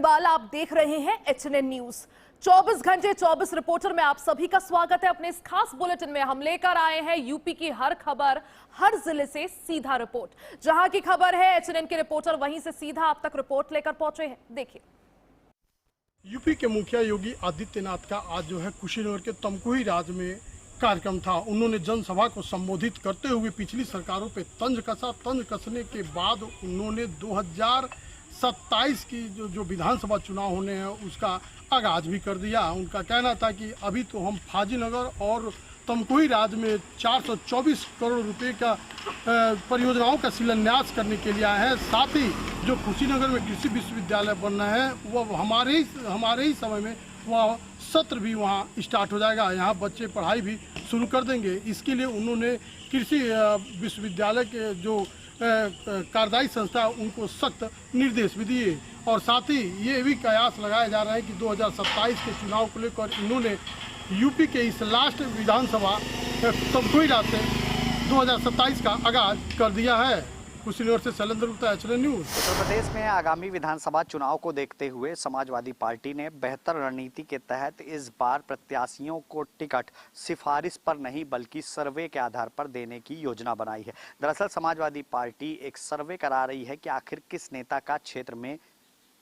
बाल आप देख रहे हैं एचएनएन न्यूज 24 घंटे 24 रिपोर्टर में आप सभी का स्वागत है। अपने इस खास बुलेटिन में हम लेकर आए हैं यूपी की हर खबर, हर जिले से सीधा रिपोर्ट। जहां की खबर है एचएनएन के रिपोर्टर वहीं से सीधा आप तक रिपोर्ट लेकर पहुंचे हैं। देखिए, यूपी के मुखिया योगी आदित्यनाथ का आज जो है कुशीनगर के तमकुही राज में कार्यक्रम था। उन्होंने जनसभा को संबोधित करते हुए पिछली सरकारों पे तंज कसा। तंज कसने के बाद उन्होंने 2027 की जो विधानसभा चुनाव होने हैं उसका आगाज भी कर दिया। उनका कहना था कि अभी तो हम फाजिलनगर और तमकुही राज में 424 करोड़ रुपए का परियोजनाओं का शिलान्यास करने के लिए आए हैं। साथ ही जो कुशीनगर में कृषि विश्वविद्यालय बनना है वह हमारे ही समय में वह सत्र भी वहाँ स्टार्ट हो जाएगा। यहाँ बच्चे पढ़ाई भी शुरू कर देंगे। इसके लिए उन्होंने कृषि विश्वविद्यालय के जो कार्यदायी संस्था उनको सख्त निर्देश भी दिए और साथ ही ये भी कयास लगाया जा रहा है कि 2027 के चुनाव को लेकर इन्होंने यूपी के इस लास्ट विधानसभा तमकुही राज से 2027 का आगाज कर दिया है। कुशीनगर से शैलेंद्र गुप्ता, एचएनएन न्यूज। उत्तर प्रदेश में आगामी विधानसभा चुनाव को देखते हुए समाजवादी पार्टी ने बेहतर रणनीति के तहत इस बार प्रत्याशियों को टिकट सिफारिश पर नहीं बल्कि सर्वे के आधार पर देने की योजना बनाई है। दरअसल समाजवादी पार्टी एक सर्वे करा रही है कि आखिर किस नेता का क्षेत्र में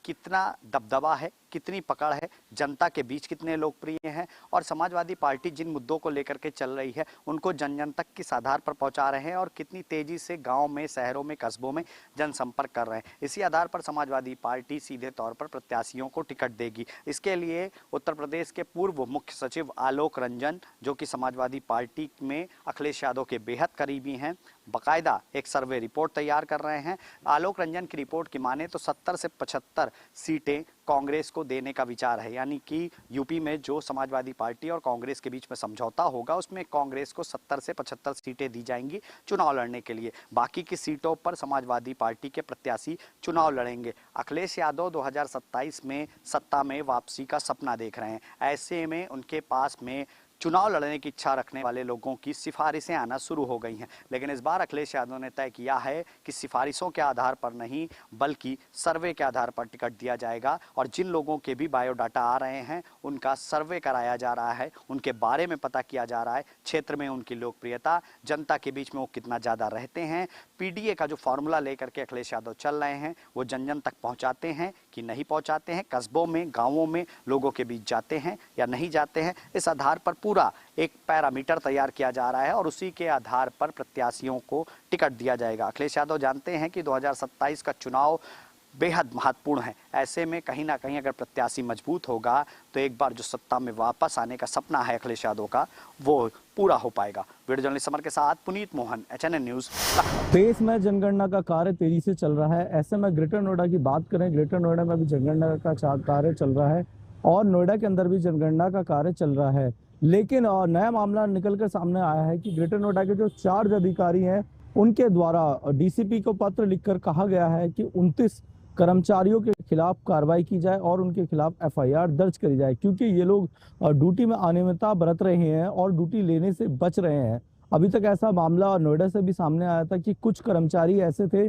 कितना दबदबा है, कितनी पकड़ है, जनता के बीच कितने लोकप्रिय हैं और समाजवादी पार्टी जिन मुद्दों को लेकर के चल रही है उनको जन जन तक किस आधार पर पहुंचा रहे हैं और कितनी तेजी से गांव में, शहरों में, कस्बों में जनसंपर्क कर रहे हैं। इसी आधार पर समाजवादी पार्टी सीधे तौर पर प्रत्याशियों को टिकट देगी। इसके लिए उत्तर प्रदेश के पूर्व मुख्य सचिव आलोक रंजन, जो कि समाजवादी पार्टी में अखिलेश यादव के बेहद करीबी हैं, बाकायदा एक सर्वे रिपोर्ट तैयार कर रहे हैं। आलोक रंजन की रिपोर्ट की माने तो 70 से 75 सीटें कांग्रेस को देने का विचार है, यानी कि यूपी में जो समाजवादी पार्टी और कांग्रेस के बीच में समझौता होगा उसमें कांग्रेस को 70 से 75 सीटें दी जाएंगी चुनाव लड़ने के लिए। बाकी की सीटों पर समाजवादी पार्टी के प्रत्याशी चुनाव लड़ेंगे। अखिलेश यादव 2027 में सत्ता में वापसी का सपना देख रहे हैं। ऐसे में उनके पास में चुनाव लड़ने की इच्छा रखने वाले लोगों की सिफारिशें आना शुरू हो गई हैं। लेकिन इस बार अखिलेश यादव ने तय किया है कि सिफारिशों के आधार पर नहीं बल्कि सर्वे के आधार पर टिकट दिया जाएगा और जिन लोगों के भी बायोडाटा आ रहे हैं उनका सर्वे कराया जा रहा है, उनके बारे में पता किया जा रहा है, क्षेत्र में उनकी लोकप्रियता, जनता के बीच में वो कितना ज़्यादा रहते हैं। पीडीए का जो फॉर्मूला लेकर के अखिलेश यादव चल रहे हैं वो जन जन तक पहुँचाते हैं कि नहीं पहुँचाते हैं, कस्बों में, गाँवों में लोगों के बीच जाते हैं या नहीं जाते हैं। इस आधार पर पूरा एक पैरामीटर तैयार किया जा रहा है और उसी के आधार पर प्रत्याशियों को टिकट दिया जाएगा। अखिलेश यादव जानते हैं कि 2027 का चुनाव बेहद महत्वपूर्ण है। ऐसे में कहीं ना कहीं अगर प्रत्याशी मजबूत होगा तो एक बार जो सत्ता में वापस आने का सपना है अखिलेश यादव का वो पूरा हो पाएगा। वीडियो जर्नलिस्ट समर के साथ पुनीत मोहन, एचएनएन न्यूज। देश में जनगणना का कार्य तेजी से चल रहा है। ऐसे में ग्रेटर नोएडा की बात करें, ग्रेटर नोएडा में भी जनगणना का कार्य चल रहा है और नोएडा के अंदर भी जनगणना का कार्य चल रहा है। लेकिन नया मामला निकल कर सामने आया है कि ग्रेटर नोएडा के जो चार्ज अधिकारी हैं उनके द्वारा डीसीपी को पत्र लिखकर कहा गया है कि 29 कर्मचारियों के खिलाफ कार्रवाई की जाए और उनके खिलाफ एफआईआर दर्ज करी जाए, क्योंकि ये लोग ड्यूटी में अनियमितता बरत रहे हैं और ड्यूटी लेने से बच रहे हैं। अभी तक ऐसा मामला नोएडा से भी सामने आया था कि कुछ कर्मचारी ऐसे थे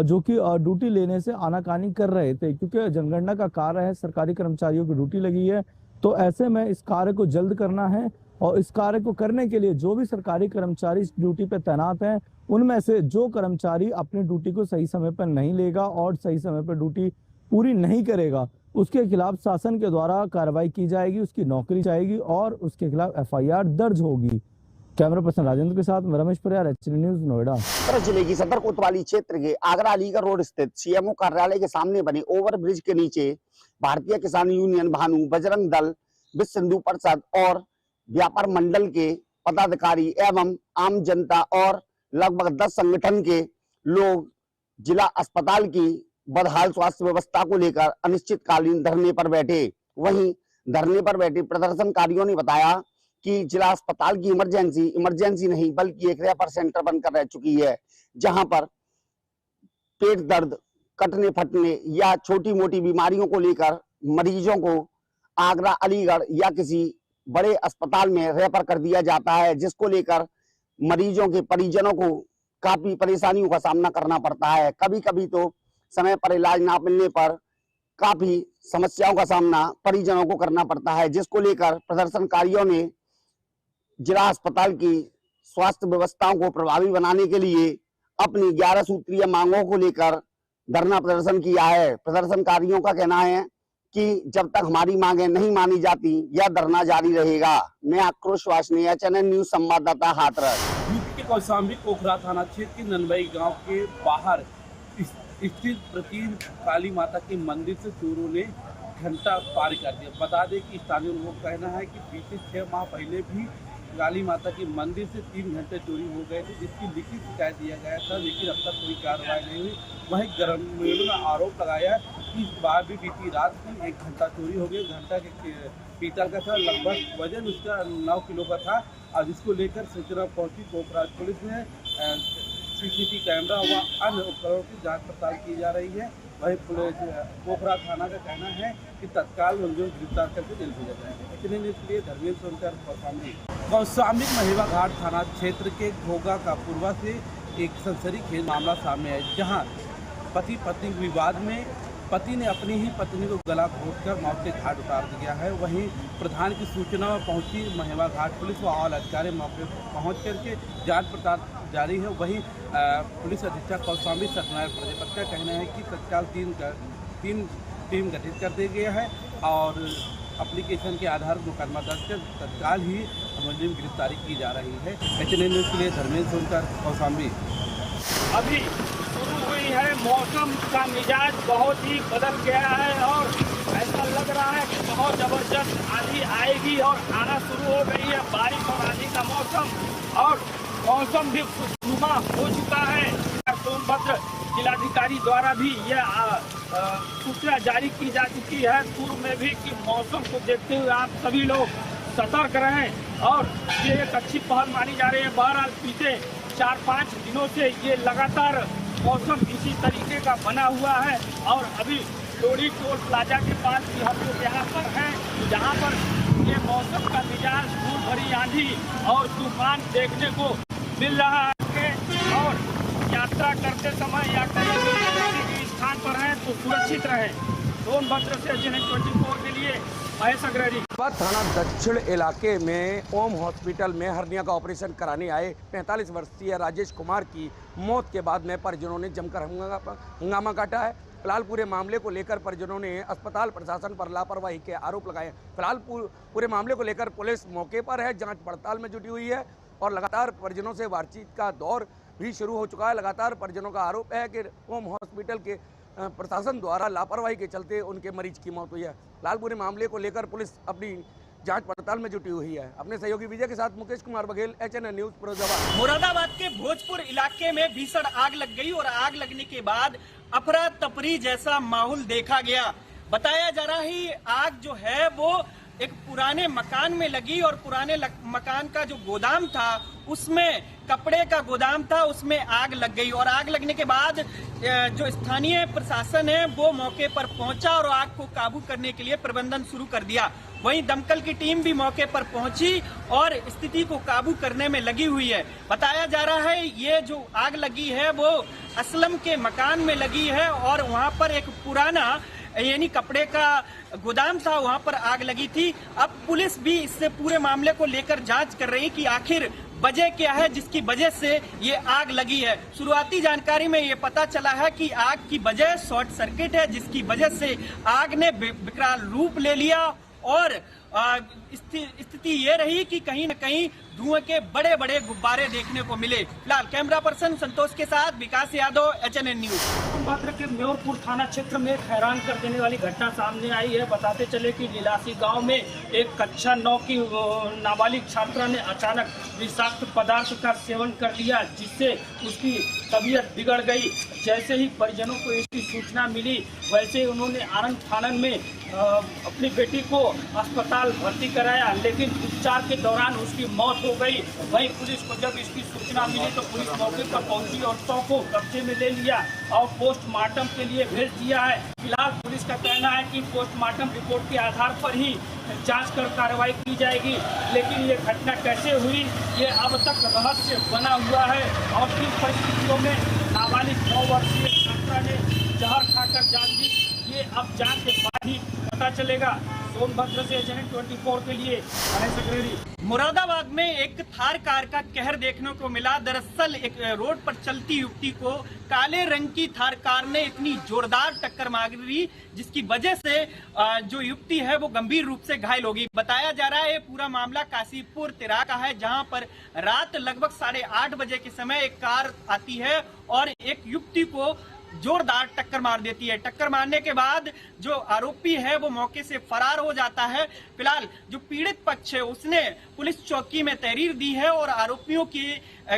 जो कि ड्यूटी लेने से आनाकानी कर रहे थे, क्योंकि जनगणना का कार्य है, सरकारी कर्मचारियों की ड्यूटी लगी है। तो ऐसे में इस कार्य को जल्द करना है और इस कार्य को करने के लिए जो भी सरकारी कर्मचारी ड्यूटी पे तैनात हैं उनमें से जो कर्मचारी अपनी ड्यूटी को सही समय पर नहीं लेगा और सही समय पर ड्यूटी पूरी नहीं करेगा उसके खिलाफ शासन के द्वारा कार्रवाई की जाएगी, उसकी नौकरी जाएगी और उसके खिलाफ एफआईआर दर्ज होगी। कैमरा पर्सन राजेंद्र के साथ मैं रमेश परियार, एचएनएन न्यूज, नोएडा। जिले की सदर कोतवाली क्षेत्र के आगरा अलीगढ़ रोड स्थित सीएमओ कार्यालय के सामने बने ओवरब्रिज के नीचे भारतीय किसान यूनियन, भानु, बजरंग दल, विश्व हिंदू परिषद और व्यापार मंडल के पदाधिकारी एवं आम जनता और लगभग 10 संगठन के लोग जिला अस्पताल की बदहाल स्वास्थ्य व्यवस्था को लेकर अनिश्चितकालीन धरने पर बैठे। वहीं धरने पर बैठे प्रदर्शनकारियों ने बताया कि जिला अस्पताल की इमरजेंसी नहीं बल्कि एक रेफर सेंटर बनकर रह चुकी है, जहां पर पेट दर्द, कटने फटने या छोटी मोटी बीमारियों को लेकर मरीजों को आगरा, अलीगढ़ या किसी बड़े अस्पताल में रेफर कर दिया जाता है, जिसको लेकर मरीजों के परिजनों को काफी परेशानियों का सामना करना पड़ता है। कभी कभी तो समय पर इलाज ना मिलने पर काफी समस्याओं का सामना परिजनों को करना पड़ता है, जिसको लेकर प्रदर्शनकारियों ने जिला अस्पताल की स्वास्थ्य व्यवस्थाओं को प्रभावी बनाने के लिए अपनी 11 सूत्रीय मांगों को लेकर धरना प्रदर्शन किया है। प्रदर्शनकारियों का कहना है कि जब तक हमारी मांगें नहीं मानी जाती यह धरना जारी रहेगा। मैं आक्रोश वासनी, एचएनएन न्यूज संवाददाता हाथरस। यूपी के कौशाम्बी पोखरा थाना क्षेत्र के ननबई गांव के बाहर स्थित प्राचीन काली माता के मंदिर से चोरों ने घंटा पार कर दिया। बता दें कि स्थानीय लोगों का कहना है कि बीते 6 माह पहले भी काली माता के मंदिर से 3 घंटे चोरी हो गए थे, जिसकी लिखित शिकायत दिया गया था, लेकिन अब तक कोई कार्रवाई नहीं हुई। वहीं ग्रामीणों ने आरोप लगाया कि इस बार भी बीती रात की 1 घंटा चोरी हो गई। घंटा के पीतल का था, लगभग वजन उसका 9 किलो का था। अब इसको लेकर सूचना पहुंची पोखरा पुलिस ने सीसीटीवी कैमरा व अन्य उपकरणों की जांच पड़ताल की जा रही है। वहीं पुलिस पोखरा थाना का कहना है कि तत्काल उनको गिरफ्तार करके जेल भेजा जाएगा। इतने दिन के लिए धर्मेंद्र सोनकर कौशाम्बी महिवा घाट थाना क्षेत्र के घोगा का पूर्वा से एक सनसनीखेज मामला सामने आया, जहां पति पत्नी विवाद में पति ने अपनी ही पत्नी को गला घोंटकर मौत के घाट उतार दिया है। वहीं प्रधान की सूचना में पहुंची महिवा घाट पुलिस व और अधिकारी मौके पर पहुँच करके जांच पड़ताल जारी है। वहीं पुलिस अधीक्षक कौशाम्बी सत्यनारायण प्रजापति का कहना है कि तत्काल तीन टीम गठित कर दी गया है और एप्लीकेशन के आधार पर मुकदमा दर्ज कर तत्काल ही मुलजिम गिरफ्तारी की जा रही है। एचएनएन न्यूज़ के लिए धर्मेंद्र सोनकर कौशाम्बी। अभी शुरू हुई है, मौसम का मिजाज बहुत ही बदल गया है और ऐसा लग रहा है कि बहुत ज़बरदस्त आंधी आएगी और आना शुरू हो गई है बारिश और आंधी का मौसम, और मौसम भी खुशनुमा हो चुका है। सोनभद्र जिलाधिकारी द्वारा भी यह सूचना जारी की जा चुकी है पूर्व में भी कि मौसम को देखते हुए आप सभी लोग सतर्क रहें, और ये एक अच्छी पहल मानी जा रही है। बहरहाल बीते 4-5 दिनों से ये लगातार मौसम इसी तरीके का बना हुआ है और अभी लोड़ी टोल प्लाजा के पास भी हम लोग यहाँ पर हैं, जहाँ पर ये मौसम का मिजाज धूल भरी आंधी और तूफान देखने को मिल रहा है। और यात्रा करते समय या कहीं भी स्थान पर हैं तो सुरक्षित रहें। सोनभद्र से एचएनएन 24 के लिए महेश अग्रणी। थाना दक्षिण इलाके में ओम हॉस्पिटल में हर्निया का ऑपरेशन कराने आए 45 वर्षीय राजेश कुमार की मौत के बाद में परिजनों ने जमकर हंगामा काटा है। फिलहाल पूरे मामले को लेकर परिजनों ने अस्पताल प्रशासन पर लापरवाही के आरोप लगाए। फिलहाल पूरे मामले को लेकर पुलिस मौके पर है, जांच पड़ताल में जुटी हुई है और लगातार परिजनों से बातचीत का दौर भी शुरू हो चुका है। लगातार परिजनों का आरोप है कि ओम हॉस्पिटल के प्रशासन द्वारा लापरवाही के चलते उनके मरीज की मौत हुई है। फिलहाल पूरे मामले को लेकर पुलिस अपनी जांच पड़ताल में जुटी हुई है। अपने सहयोगी विजय के साथ मुकेश कुमार बघेल, एचएनएन न्यूज़ फिरोजाबाद। मुरादाबाद के भोजपुर इलाके में भीषण आग लग गई और आग लगने के बाद अफरा तफरी जैसा माहौल देखा गया। बताया जा रहा है आग जो है वो एक पुराने मकान में लगी और पुराने मकान का जो गोदाम था उसमें कपड़े का गोदाम था, उसमें आग लग गई और आग लगने के बाद जो स्थानीय प्रशासन है वो मौके पर पहुंचा और आग को काबू करने के लिए प्रबंधन शुरू कर दिया। वहीं दमकल की टीम भी मौके पर पहुंची और स्थिति को काबू करने में लगी हुई है। बताया जा रहा है ये जो आग लगी है वो असलम के मकान में लगी है और वहां पर एक पुराना यानी कपड़े का गोदाम था, वहां पर आग लगी थी। अब पुलिस भी इससे पूरे मामले को लेकर जांच कर रही कि आखिर वजह क्या है जिसकी वजह से ये आग लगी है। शुरुआती जानकारी में ये पता चला है कि आग की वजह शॉर्ट सर्किट है, जिसकी वजह से आग ने विकराल रूप ले लिया और स्थिति ये रही कि कहीं न कहीं धुएं के बड़े बड़े गुब्बारे देखने को मिले। फिलहाल कैमरा पर्सन संतोष के साथ विकास यादव, एचएनएन न्यूज। सोनभद्र के म्योरपुर थाना क्षेत्र में हैरान कर देने वाली घटना सामने आई है। बताते चले कि लीलासी गांव में एक कक्षा 9 की नाबालिग छात्रा ने अचानक विषाक्त पदार्थ का सेवन कर लिया, जिससे उसकी तबीयत बिगड़ गई। जैसे ही परिजनों को इसकी सूचना मिली वैसे उन्होंने आनंद फानन में अपनी बेटी को अस्पताल भर्ती कराया, लेकिन उपचार के दौरान उसकी मौत हो गई। वहीं पुलिस को जब इसकी सूचना मिली तो पुलिस मौके पर पहुंची और शव को कब्जे में ले लिया और पोस्टमार्टम के लिए भेज दिया है। फिलहाल पुलिस का कहना है कि पोस्टमार्टम रिपोर्ट के आधार पर ही जांच कर कार्रवाई की जाएगी, लेकिन ये घटना कैसे हुई ये अब तक रहस्य बना हुआ है। और किन परिस्थितियों में नाबालिग 9 वर्षीय छात्रा ने जहर खाकर जान दी ये अब जांच के बाद ही पता चलेगा। सोनभद्र से चैनल 24 के लिए गणेश अग्रवाल। मुरादाबाद में एक थार कार का कहर देखने को मिला। दरअसल एक रोड पर चलती युवती को काले रंग की थार कार ने इतनी जोरदार टक्कर मार दी, जिसकी वजह से जो युवती है वो गंभीर रूप से घायल हो गई। बताया जा रहा है पूरा मामला काशीपुर तिरा का है, जहां पर रात लगभग 8:30 बजे के समय एक कार आती है और एक युवती को जोरदार टक्कर मार देती है। टक्कर मारने के बाद जो आरोपी है वो मौके से फरार हो जाता है। फिलहाल जो पीड़ित पक्ष है उसने पुलिस चौकी में तहरीर दी है और आरोपियों की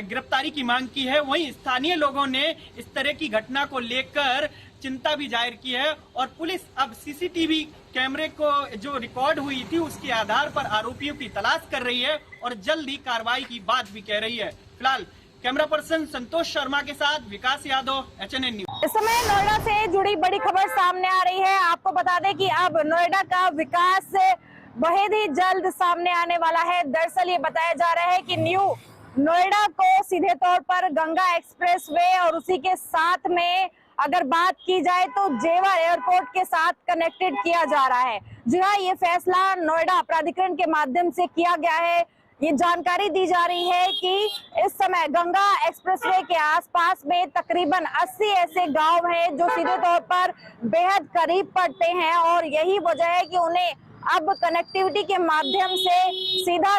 गिरफ्तारी की मांग की है। वहीं स्थानीय लोगों ने इस तरह की घटना को लेकर चिंता भी जाहिर की है और पुलिस अब सीसीटीवी कैमरे को जो रिकॉर्ड हुई थी उसके आधार पर आरोपियों की तलाश कर रही है और जल्द ही कार्रवाई की बात भी कह रही है। फिलहाल कैमरा पर्सन संतोष शर्मा के साथ विकास यादव, HNN न्यूज। इस समय नोएडा से जुड़ी बड़ी खबर सामने आ रही है। आपको बता दें कि अब नोएडा का विकास बेहद ही जल्द सामने आने वाला है। दरअसल ये बताया जा रहा है कि न्यू नोएडा को सीधे तौर पर गंगा एक्सप्रेसवे और उसी के साथ में अगर बात की जाए तो जेवर एयरपोर्ट के साथ कनेक्टेड किया जा रहा है। जी हाँ, ये फैसला नोएडा प्राधिकरण के माध्यम से किया गया है। ये जानकारी दी जा रही है कि इस समय गंगा एक्सप्रेसवे के आसपास में तकरीबन 80 ऐसे गांव हैं जो सीधे तौर पर बेहद करीब पड़ते हैं और यही वजह है कि उन्हें अब कनेक्टिविटी के माध्यम से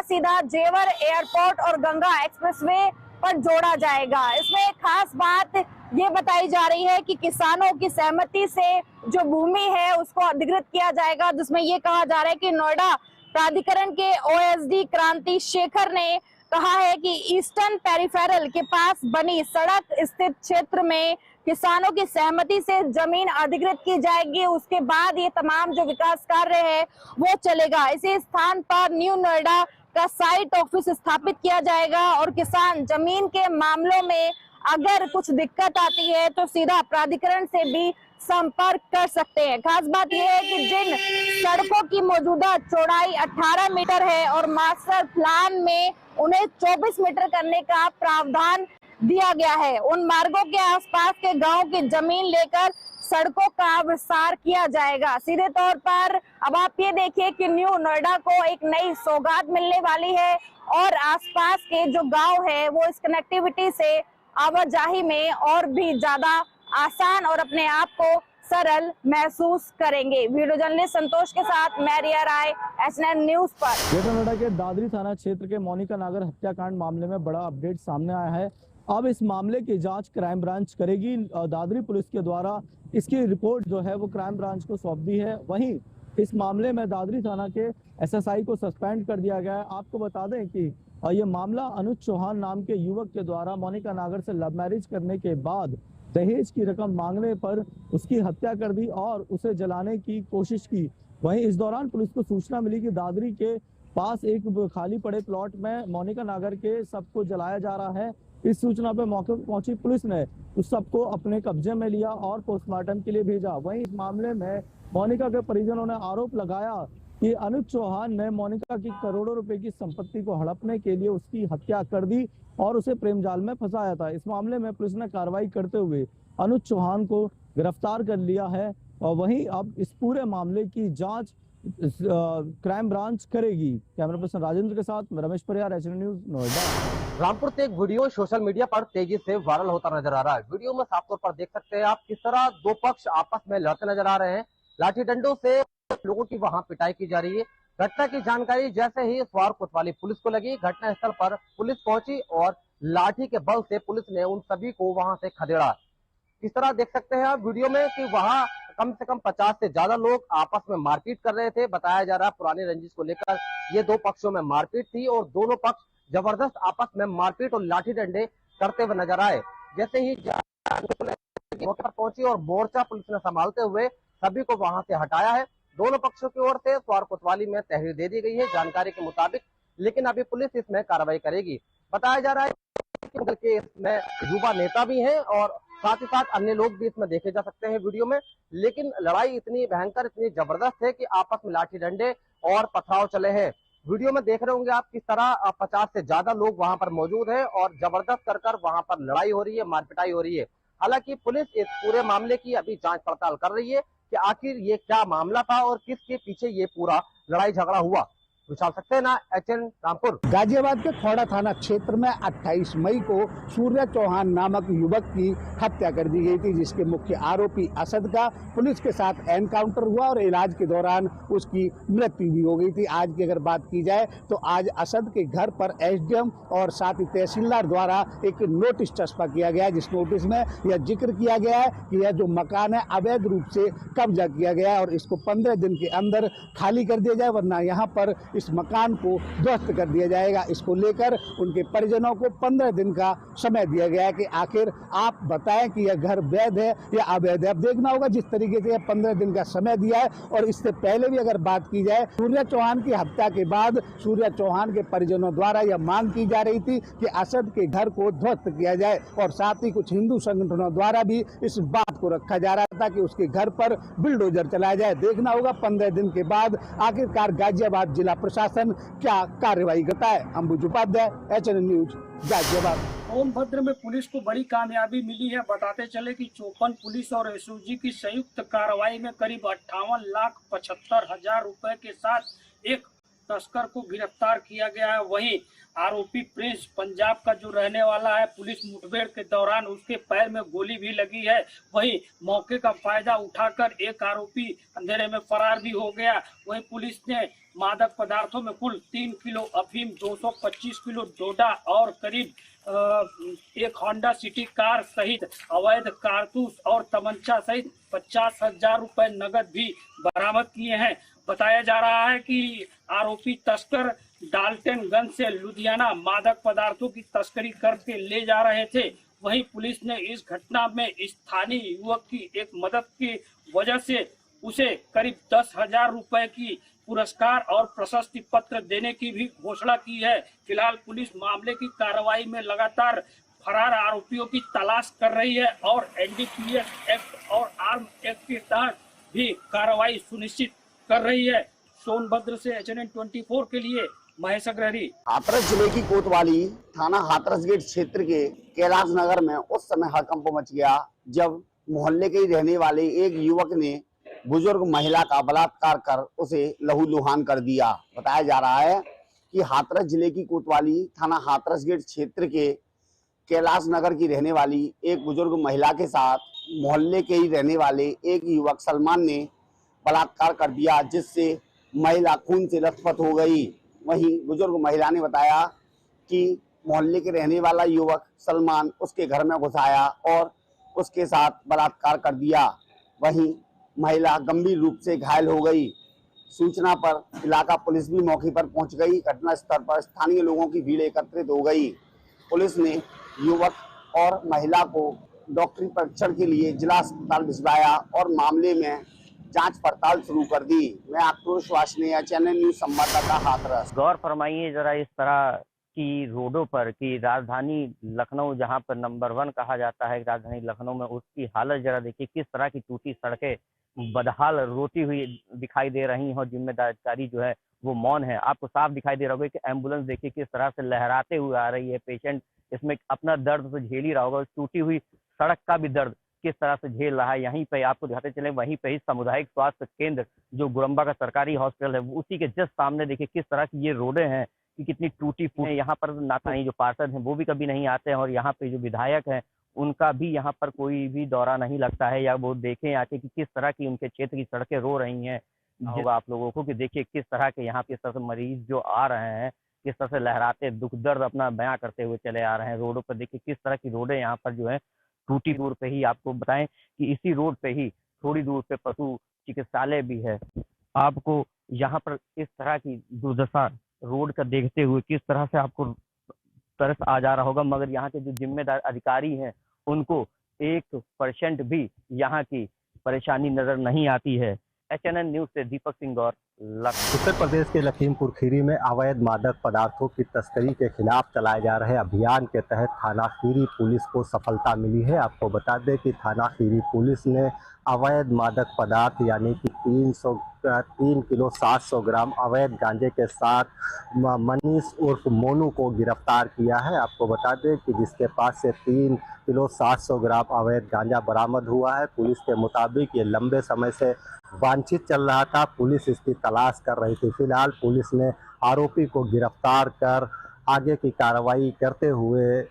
सीधा जेवर एयरपोर्ट और गंगा एक्सप्रेसवे पर जोड़ा जाएगा। इसमें एक खास बात ये बताई जा रही है कि किसानों की सहमति से जो भूमि है उसको अधिकृत किया जाएगा, जिसमें ये कहा जा रहा है कि नोएडा प्राधिकरण के OSD क्रांति शेखर ने कहा है कि ईस्टर्न पेरिफेरल के पास बनी सड़क स्थित क्षेत्र में किसानों की सहमति से जमीन अधिकृत की जाएगी। उसके बाद ये तमाम जो विकास कार्य है वो चलेगा। इसी स्थान पर न्यू नोएडा का साइट ऑफिस स्थापित किया जाएगा और किसान जमीन के मामलों में अगर कुछ दिक्कत आती है तो सीधा प्राधिकरण से भी संपर्क कर सकते हैं। खास बात यह है कि जिन सड़कों की मौजूदा चौड़ाई 18 मीटर है और मास्टर प्लान में उन्हें 24 मीटर करने का प्रावधान दिया गया है, उन मार्गों के आसपास के गांव की जमीन लेकर सड़कों का विस्तार किया जाएगा। सीधे तौर पर अब आप ये देखिए कि न्यू नोएडा को एक नई सौगात मिलने वाली है और आसपास के जो गांव है वो इस कनेक्टिविटी से आवाजाही में और भी ज्यादा आसान और अपने आप को सरल महसूस करेंगे। वीडियो जर्नलिस्ट संतोष के साथ मैं रिया राय, HNN न्यूज पर। ग्रेटर नोएडा के दादरी थाना क्षेत्र के मोनिका नागर हत्याकांड मामले में बड़ा अपडेट सामने आया है। अब इस मामले की जांच क्राइम ब्रांच करेगी। दादरी पुलिस के द्वारा इसकी रिपोर्ट जो है वो क्राइम ब्रांच को सौंप दी है। वहीं इस मामले में दादरी थाना के SSI को सस्पेंड कर दिया गया है। आपको बता दें कि ये मामला अनुज चौहान नाम के युवक के द्वारा मोनिका नागर से लव मैरिज करने के बाद दहेज की रकम मांगने पर उसकी हत्या कर दी और उसे जलाने की कोशिश की। वहीं इस दौरान पुलिस को सूचना मिली कि दादरी के पास एक खाली पड़े प्लॉट में मोनिका नागर के शव को जलाया जा रहा है। इस सूचना पर मौके पर पहुंची पुलिस ने उस शव को अपने कब्जे में लिया और पोस्टमार्टम के लिए भेजा। वहीं इस मामले में मोनिका के परिजनों ने आरोप लगाया कि अनुज चौहान ने मोनिका की करोड़ों रुपए की संपत्ति को हड़पने के लिए उसकी हत्या कर दी और उसे प्रेम जाल में फंसाया था। इस मामले में पुलिस ने कार्रवाई करते हुए अनुज चौहान को गिरफ्तार कर लिया है और वहीं अब इस पूरे मामले की जांच क्राइम ब्रांच करेगी। कैमरा पर्सन राजेंद्र के साथ रमेश परिहार, HNN न्यूज नोएडा। रामपुर से एक वीडियो सोशल मीडिया पर तेजी से वायरल होता नजर आ रहा है। वीडियो में साफ तौर पर देख सकते हैं आप किस तरह दो पक्ष आपस में लड़ते नजर आ रहे हैं। लाठी डंडों से लोगों की वहां पिटाई की जा रही है। घटना की जानकारी जैसे ही स्वार कोतवाली पुलिस को लगी, घटना स्थल पर पुलिस पहुंची और लाठी के बल से पुलिस ने उन सभी को वहां से खदेड़ा। इस तरह देख सकते हैं आप वीडियो में कि वहां कम से कम 50 से ज्यादा लोग आपस में मारपीट कर रहे थे। बताया जा रहा है पुरानी रंजिश को लेकर ये दो पक्षों में मारपीट थी और दोनों पक्ष जबरदस्त आपस में मारपीट और लाठी डंडे करते हुए नजर आए। जैसे ही मौके पर पहुंची और मोर्चा पुलिस ने संभालते हुए सभी को वहां से हटाया है। दोनों पक्षों की ओर से स्वार कोतवाली में तहरीर दे दी गई है जानकारी के मुताबिक, लेकिन अभी पुलिस इसमें कार्रवाई करेगी। बताया जा रहा है कि इसमें युवा नेता भी हैं और साथ ही साथ अन्य लोग भी इसमें देखे जा सकते हैं वीडियो में। लेकिन लड़ाई इतनी भयंकर, इतनी जबरदस्त है कि आपस में लाठी डंडे और पथराव चले हैं। वीडियो में देख रहे होंगे आप किस तरह 50 से ज्यादा लोग वहां पर मौजूद हैं और जबरदस्त कर वहां पर लड़ाई हो रही है, मारपिटाई हो रही है। हालांकि पुलिस इस पूरे मामले की अभी जांच पड़ताल कर रही है। कि आखिर ये क्या मामला था और किसके पीछे ये पूरा लड़ाई झगड़ा हुआ। विशाल सक्सेना, HN रामपुर। गाजियाबाद के खौड़ा थाना क्षेत्र में 28 मई को सूर्य चौहान नामक युवक की हत्या कर दी गई थी, जिसके मुख्य आरोपी असद का पुलिस के साथ एनकाउंटर हुआ और इलाज के दौरान उसकी मृत्यु भी हो गई थी। आज की अगर बात की जाए तो आज असद के घर पर SDM और साथ ही तहसीलदार द्वारा एक नोटिस चस्पा किया गया है, जिस नोटिस में यह जिक्र किया गया है कि यह जो मकान है अवैध रूप से कब्जा किया गया है और इसको 15 दिन के अंदर खाली कर दिया जाए, वरना यहाँ पर इस मकान को ध्वस्त कर दिया जाएगा। इसको लेकर उनके परिजनों को 15 दिन का समय दिया गया है कि आखिर आप बताएं कि यह घर वैध है या अवैध है। अब देखना होगा जिस तरीके से 15 दिन का समय दिया है। और इससे पहले भी अगर बात की जाए, सूर्य चौहान की हत्या के बाद सूर्य चौहान के परिजनों द्वारा यह मांग की जा रही थी कि असद के घर को ध्वस्त किया जाए और साथ ही कुछ हिंदू संगठनों द्वारा भी इस बात को रखा जा रहा था कि उसके घर पर बुलडोजर चलाया जाए। देखना होगा 15 दिन के बाद आखिरकार गाजियाबाद जिला प्रशासन क्या कार्रवाई करता है। अंबुज उपाध्याय, HN न्यूज, गाजियाबाद। सोनभद्र में पुलिस को बड़ी कामयाबी मिली है। बताते चले कि 54 पुलिस और SOG की संयुक्त कार्रवाई में करीब 58,75,000 रुपए के साथ एक तस्कर को गिरफ्तार किया गया है। वहीं आरोपी प्रिंस पंजाब का जो रहने वाला है, पुलिस मुठभेड़ के दौरान उसके पैर में गोली भी लगी है। वहीं मौके का फायदा उठाकर एक आरोपी अंधेरे में फरार भी हो गया। वहीं पुलिस ने मादक पदार्थों में कुल 3 किलो अफीम, 225 किलो डोडा और करीब एक होंडा सिटी कार सहित अवैध कारतूस और तमंचा सहित 50,000 रुपए नगद भी बरामद किए हैं। बताया जा रहा है कि आरोपी तस्कर डाल्टनगंज से लुधियाना मादक पदार्थों की तस्करी करके ले जा रहे थे। वहीं पुलिस ने इस घटना में स्थानीय युवक की एक मदद की वजह से उसे करीब 10,000 रुपए की पुरस्कार और प्रशस्ति पत्र देने की भी घोषणा की है। फिलहाल पुलिस मामले की कार्रवाई में लगातार फरार आरोपियों की तलाश कर रही है और NDPS एक्ट और आर्म एक्ट के तहत भी कार्रवाई सुनिश्चित कर रही है। सोनभद्र से HN 24 के लिए महेश अग्रहरी। हाथरस जिले की कोतवाली थाना हाथरस गेट क्षेत्र के कैलाश नगर में उस समय हड़कंप मच गया जब मोहल्ले के ही रहने वाले एक युवक ने बुजुर्ग महिला का बलात्कार कर उसे लहूलुहान कर दिया। बताया जा रहा है कि हाथरस जिले की कोतवाली थाना हाथरस गेट क्षेत्र के कैलाश नगर की रहने वाली एक बुजुर्ग महिला के साथ मोहल्ले के ही रहने वाले एक युवक सलमान ने बलात्कार कर दिया, जिससे महिला खून से लथपथ हो गई। वहीं बुजुर्ग महिला ने बताया कि मोहल्ले के रहने वाला युवक सलमान उसके घर में घुस आया और उसके साथ बलात्कार कर दिया। वहीं महिला गंभीर रूप से घायल हो गई। सूचना पर इलाका पुलिस भी मौके पर पहुंच गई। घटना स्थल पर स्थानीय लोगों की भीड़ एकत्रित हो गई। पुलिस ने युवक और महिला को डॉक्टरी परीक्षण के लिए जिला अस्पताल भिजवाया और मामले में जांच पड़ताल शुरू कर दी। मैं आक्रोश वासनीय चैनल न्यूज संवाददाता हाथरस। गौर फरमाइए जरा इस तरह की रोडों पर कि राजधानी लखनऊ जहां पर नंबर 1 कहा जाता है राजधानी लखनऊ में, उसकी हालत जरा देखिए। किस तरह की टूटी सड़कें बदहाल रोती हुई दिखाई दे रही हैं और जिम्मेदारी जो है वो मौन है। आपको साफ दिखाई दे रहा होगा कि एम्बुलेंस देखिए किस तरह से लहराते हुए आ रही है। पेशेंट इसमें अपना दर्द तो झेल ही रहा होगा, टूटी हुई सड़क का भी दर्द किस तरह से झेल रहा है। यहीं पे आपको दिखाते चले, वहीं पे ही सामुदायिक स्वास्थ्य केंद्र जो गुरम्बा का सरकारी हॉस्पिटल है उसी के जस्ट सामने देखिए किस तरह की ये रोडें हैं कि कितनी टूटी फूटी। यहाँ पर ना नहीं जो पार्षद हैं वो भी कभी नहीं आते हैं और यहाँ पे जो विधायक हैं उनका भी यहाँ पर कोई भी दौरा नहीं लगता है या वो देखें आके कि किस तरह की उनके क्षेत्र की सड़कें रो रही हैं। होगा आप लोगों को कि देखिए किस तरह के यहाँ पे इस तरह से मरीज जो आ रहे हैं किस तरह से लहराते दुख दर्द अपना बयां करते हुए चले आ रहे हैं। रोडों पर देखिए किस तरह की रोडें यहाँ पर जो है टूटी। दूर पे ही आपको बताएं कि इसी रोड पे ही थोड़ी दूर पे पशु चिकित्सालय भी है। आपको यहाँ पर इस तरह की दुर्दशा रोड का देखते हुए किस तरह से आपको तरस आ जा रहा होगा, मगर यहाँ के जो जिम्मेदार अधिकारी हैं उनको 1% भी यहाँ की परेशानी नजर नहीं आती है। HNN न्यूज से दीपक सिंह गौर, उत्तर प्रदेश के लखीमपुर खीरी में अवैध मादक पदार्थों की तस्करी के खिलाफ चलाए जा रहे अभियान के तहत थाना खीरी पुलिस को सफलता मिली है। आपको बता दें कि थाना खीरी पुलिस ने अवैध मादक पदार्थ यानी कि 3 किलो 700 ग्राम अवैध गांजे के साथ मनीष उर्फ मोनू को गिरफ्तार किया है। आपको बता दें कि जिसके पास से 3 किलो 700 ग्राम अवैध गांजा बरामद हुआ है। पुलिस के मुताबिक ये लंबे समय से वांछित चल रहा था, पुलिस इसकी तलाश कर रही थी। फिलहाल पुलिस ने आरोपी को गिरफ्तार कर आगे की कार्रवाई करते हुए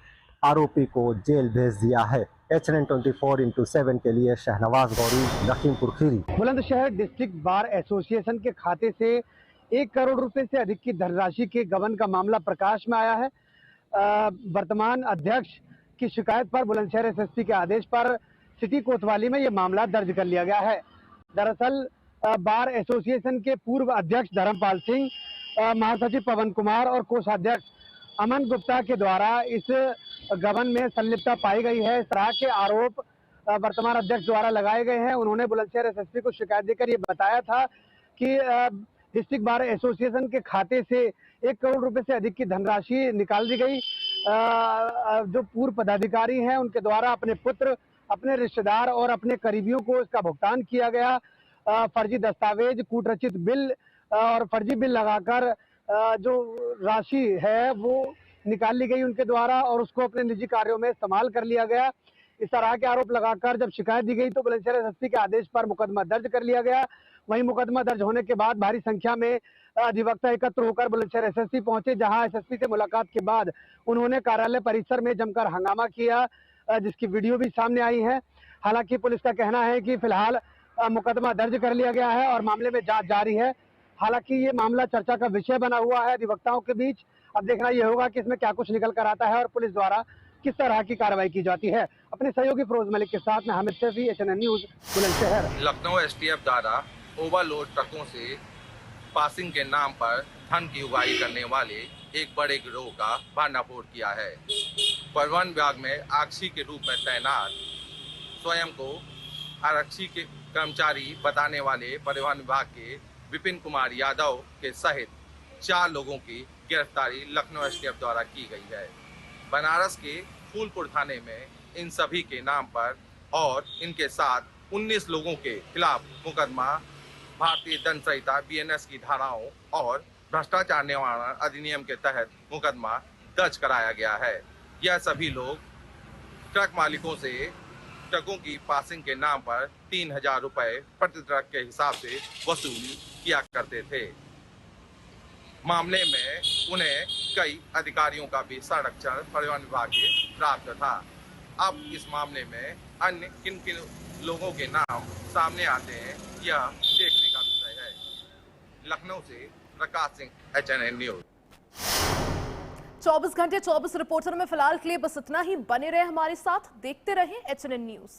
आरोपी को जेल भेज दिया है। HNN 24/7 के लिए Shahnawaz Gauri, Lakhimpur Kheri. Bulandshahr district bar association के खाते से 1 करोड़ रुपए से अधिक की धनराशि के गबन का मामला प्रकाश में आया है। वर्तमान अध्यक्ष की शिकायत पर बुलंदशहर SSP के आदेश पर सिटी कोतवाली में यह मामला दर्ज कर लिया गया है। दरअसल बार एसोसिएशन के पूर्व अध्यक्ष धर्मपाल सिंह, महासचिव पवन कुमार और कोषाध्यक्ष अमन गुप्ता के द्वारा इस गबन में संलिप्तता पाई गई है। इस तरह के आरोप वर्तमान अध्यक्ष द्वारा लगाए गए हैं। उन्होंने बुलंदशहर SSP को शिकायत देकर ये बताया था कि डिस्ट्रिक्ट बार एसोसिएशन के खाते से 1 करोड़ रुपए से अधिक की धनराशि निकाल दी गई। जो पूर्व पदाधिकारी हैं उनके द्वारा अपने पुत्र, अपने रिश्तेदार और अपने करीबियों को इसका भुगतान किया गया। फर्जी दस्तावेज, कूटरचित बिल और फर्जी बिल लगाकर जो राशि है वो निकाल ली गई उनके द्वारा और उसको अपने निजी कार्यों में इस्तेमाल कर लिया गया। इस तरह के आरोप लगाकर जब शिकायत दी गई तो बुलंदशहर SSP के आदेश पर मुकदमा दर्ज कर लिया गया। वहीं मुकदमा दर्ज होने के बाद भारी संख्या में अधिवक्ता एकत्र होकर बुलंदशहर SSP पहुंचे, जहां SSP से मुलाकात के बाद उन्होंने कार्यालय परिसर में जमकर हंगामा किया, जिसकी वीडियो भी सामने आई है। हालांकि पुलिस का कहना है कि फिलहाल मुकदमा दर्ज कर लिया गया है और मामले में जांच जारी है। हालांकि ये मामला चर्चा का विषय बना हुआ है अधिवक्ताओं के बीच। अब देखना यह होगा कि इसमें क्या कुछ निकल कर आता है और पुलिस द्वारा किस तरह की कार्रवाई की जाती है। अपने सहयोगी फिरोज मलिक के साथ में Hamid Shafi, HNN news, Bulandshahr. Lucknow STF द्वारा ओवरलोड ट्रकों से पासिंग के नाम पर धन की उगाही करने वाले एक बड़े गिरोह का भंडाफोड़ किया है। परिवहन विभाग में आरक्षी के रूप में तैनात स्वयं को आरक्षी के कर्मचारी बताने वाले परिवहन विभाग के विपिन कुमार यादव के सहित 4 लोगों की गिरफ्तारी लखनऊ STF द्वारा की गई है। बनारस के फूलपुर थाने में इन सभी के नाम पर और इनके साथ 19 लोगों के खिलाफ मुकदमा भारतीय दंड संहिता BNS की धाराओं और भ्रष्टाचार निवारण अधिनियम के तहत मुकदमा दर्ज कराया गया है। यह सभी लोग ट्रक मालिकों से ट्रकों की पासिंग के नाम पर 3000 रुपए प्रति ट्रक के हिसाब से वसूल किया करते थे। मामले में उन्हें कई अधिकारियों का भी संरक्षण परिवहन विभाग के प्राप्त था। अब इस मामले में अन्य किन किन लोगों के नाम सामने आते हैं यह देखने का विषय है। लखनऊ से प्रकाश सिंह, HNN न्यूज। 24 घंटे 24 रिपोर्टर में फिलहाल के लिए बस इतना ही। बने रहे हमारे साथ, देखते रहे HNN न्यूज।